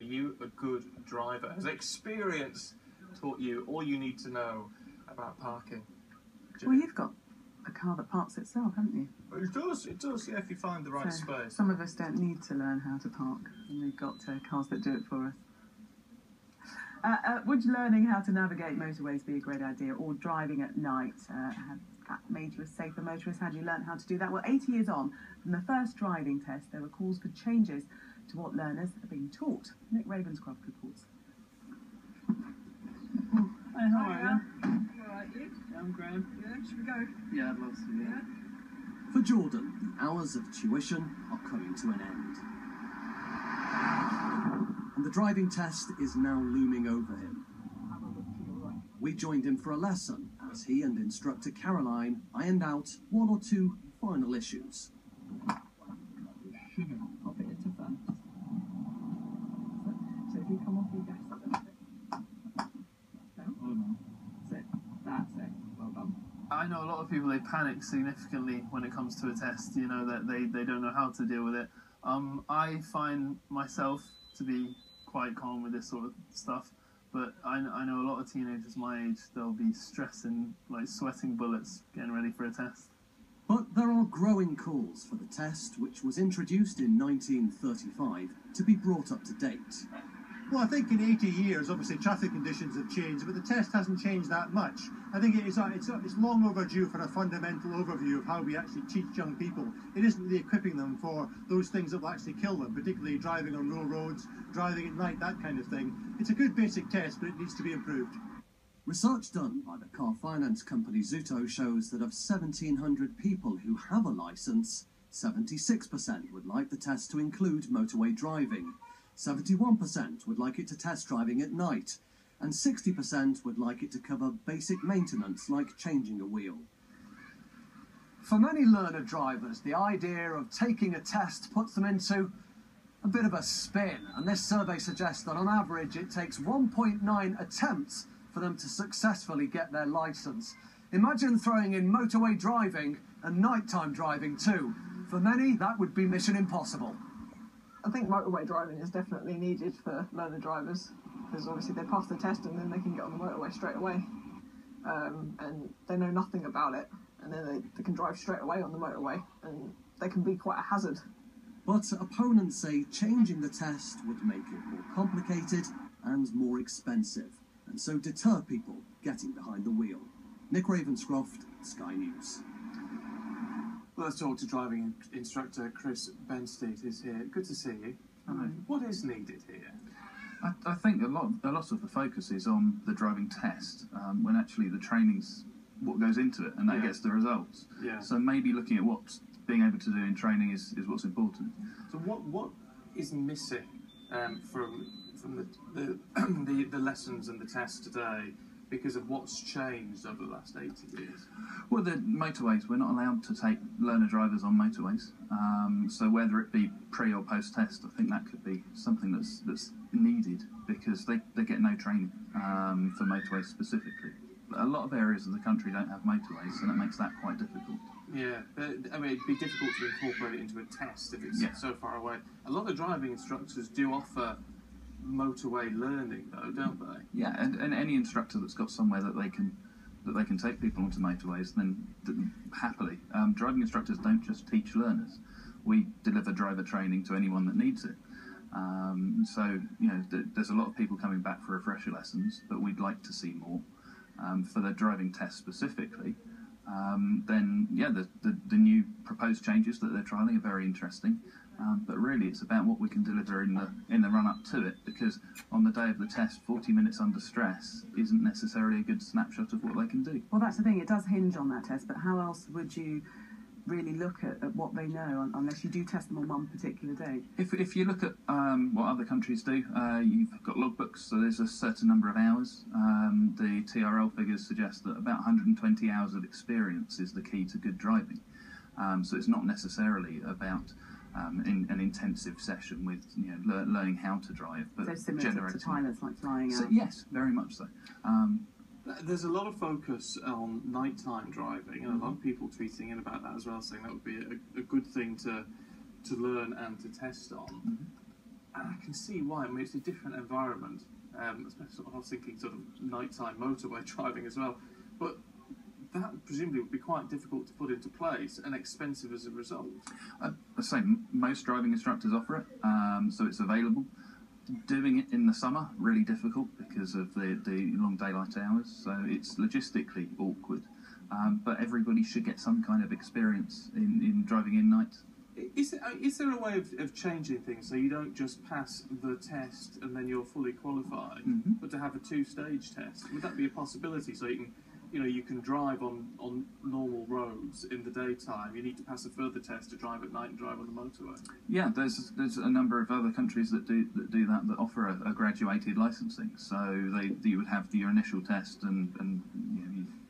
Are you a good driver? Has experience taught you all you need to know about parking? Well, you've got a car that parks itself, haven't you? It does, yeah, if you find the right space. Some of us don't need to learn how to park, and we've got cars that do it for us. Would learning how to navigate motorways be a great idea, or driving at night? Have that made you a safer motorist? Had you learned how to do that? Well, 80 years on from the first driving test, there were calls for changes to what learners are being taught. Nick Ravenscroft reports. Hey, how are you? I'm alright, you? Yeah, I'm Graham. Yeah, should we go? Yeah, I'd love to. Yeah. For Jordan, the hours of tuition are coming to an end. And the driving test is now looming over him. We joined him for a lesson as he and instructor Caroline ironed out one or two final issues. I'll put it to first. So if you come off your gas, that's it. Well done. I know a lot of people, they panic significantly when it comes to a test, you know, that they don't know how to deal with it. I find myself to be quite calm with this sort of stuff, but I know a lot of teenagers my age, they'll be stressing, like sweating bullets, getting ready for a test. But there are growing calls for the test, which was introduced in 1935, to be brought up to date. Well, I think in 80 years, obviously traffic conditions have changed, but the test hasn't changed that much. I think it's long overdue for a fundamental overview of how we actually teach young people. It isn't really equipping them for those things that will actually kill them, particularly driving on rural roads, driving at night, that kind of thing. It's a good basic test, but it needs to be improved. Research done by the car finance company Zuto shows that of 1,700 people who have a licence, 76% would like the test to include motorway driving. 71% would like it to test driving at night, and 60% would like it to cover basic maintenance like changing a wheel. For many learner drivers, the idea of taking a test puts them into a bit of a spin, and this survey suggests that on average it takes 1.9 attempts for them to successfully get their licence. Imagine throwing in motorway driving and nighttime driving too. For many, that would be mission impossible. I think motorway driving is definitely needed for learner drivers, because obviously they pass the test and then they can get on the motorway straight away, and they know nothing about it, and then they can drive straight away on the motorway, and they can be quite a hazard. But opponents say changing the test would make it more complicated and more expensive, and so deter people getting behind the wheel. Nick Ravenscroft, Sky News. Let's talk to driving instructor Chris Bensted is here. Good to see you. Hello. What is needed here? I think a lot of the focus is on the driving test, when actually the training's what goes into it, and that gets the results. Yeah. So maybe looking at what being able to do in training is what's important. So what is missing from the lessons and the tests today because of what's changed over the last 80 years? Well, the motorways, we're not allowed to take learner drivers on motorways. So whether it be pre or post test, I think that could be something that's needed, because they get no training for motorways specifically. A lot of areas of the country don't have motorways, and it makes that quite difficult. Yeah, I mean, it'd be difficult to incorporate it into a test if it's so far away. A lot of driving instructors do offer motorway learning, though, don't they? Yeah, and any instructor that's got somewhere that they can take people onto motorways, then happily. Driving instructors don't just teach learners; we deliver driver training to anyone that needs it. So you know, there's a lot of people coming back for refresher lessons, but we'd like to see more for the driving test specifically. Then yeah, the new proposed changes that they're trialling are very interesting. But really, it's about what we can deliver in the run-up to it, because on the day of the test, 40 minutes under stress isn't necessarily a good snapshot of what they can do. Well, that's the thing, it does hinge on that test, but how else would you really look at what they know unless you do test them on one particular day? If you look at what other countries do, you've got logbooks, so there's a certain number of hours. The TRL figures suggest that about 120 hours of experience is the key to good driving. So it's not necessarily about in an intensive session with learning how to drive, but so similar to pilots like flying out. So, yes, very much so. There's a lot of focus on nighttime driving, and a lot of people tweeting in about that as well, saying that would be a good thing to learn and to test on. and I can see why. I mean, it's a different environment. Especially, I was thinking sort of nighttime motorway driving as well, but that presumably would be quite difficult to put into place and expensive as a result. I say most driving instructors offer it, so it's available. Doing it in the summer, really difficult because of the long daylight hours, so it's logistically awkward. But everybody should get some kind of experience in driving in night. Is there a way of changing things so you don't just pass the test and then you're fully qualified, but to have a two-stage test? Would that be a possibility so you can drive on normal roads in the daytime? You need to pass a further test to drive at night and drive on the motorway. Yeah, there's a number of other countries that do that offer a graduated licensing. So you would have your initial test and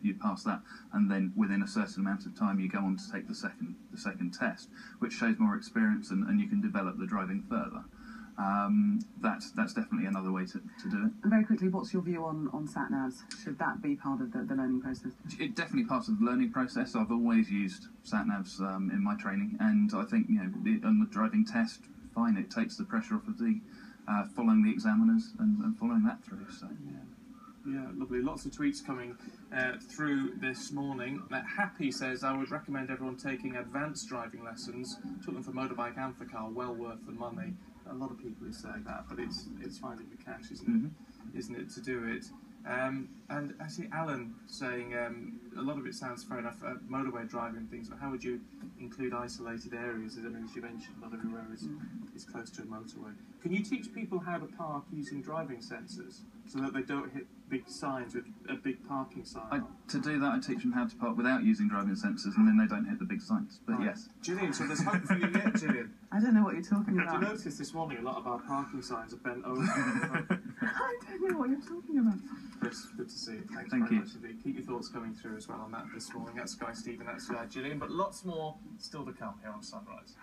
you pass that, and then within a certain amount of time you go on to take the second test, which shows more experience and you can develop the driving further. That's definitely another way to do it. And very quickly, what's your view on sat-navs? Should that be part of the learning process? It's definitely part of the learning process. I've always used sat-navs in my training, and I think on the driving test, fine, it takes the pressure off of the following the examiners and following that through. So yeah, lovely. Lots of tweets coming through this morning. Happy says, I would recommend everyone taking advanced driving lessons. Took them for motorbike and for car, well worth the money. A lot of people who say that, but it's finding the cash, isn't it, to do it? And actually, Alan saying a lot of it sounds fair enough. Motorway driving things, but how would you include isolated areas? I mean, as you mentioned, not everywhere is close to a motorway. Can you teach people how to park using driving sensors so that they don't hit big signs with a big parking sign? To do that, I teach them how to park without using driving sensors, and then they don't hit the big signs. But yes, Gillian, so there's hope for you yet, Gillian. I don't know what you're talking about. Did you notice this morning a lot of our parking signs are bent over? I don't know what you're talking about. Chris, good to see you. Thanks Thank very you. much indeed. Keep your thoughts coming through as well on that this morning. That's Guy Stephen, that's Gillian, but lots more still to come here on Sunrise.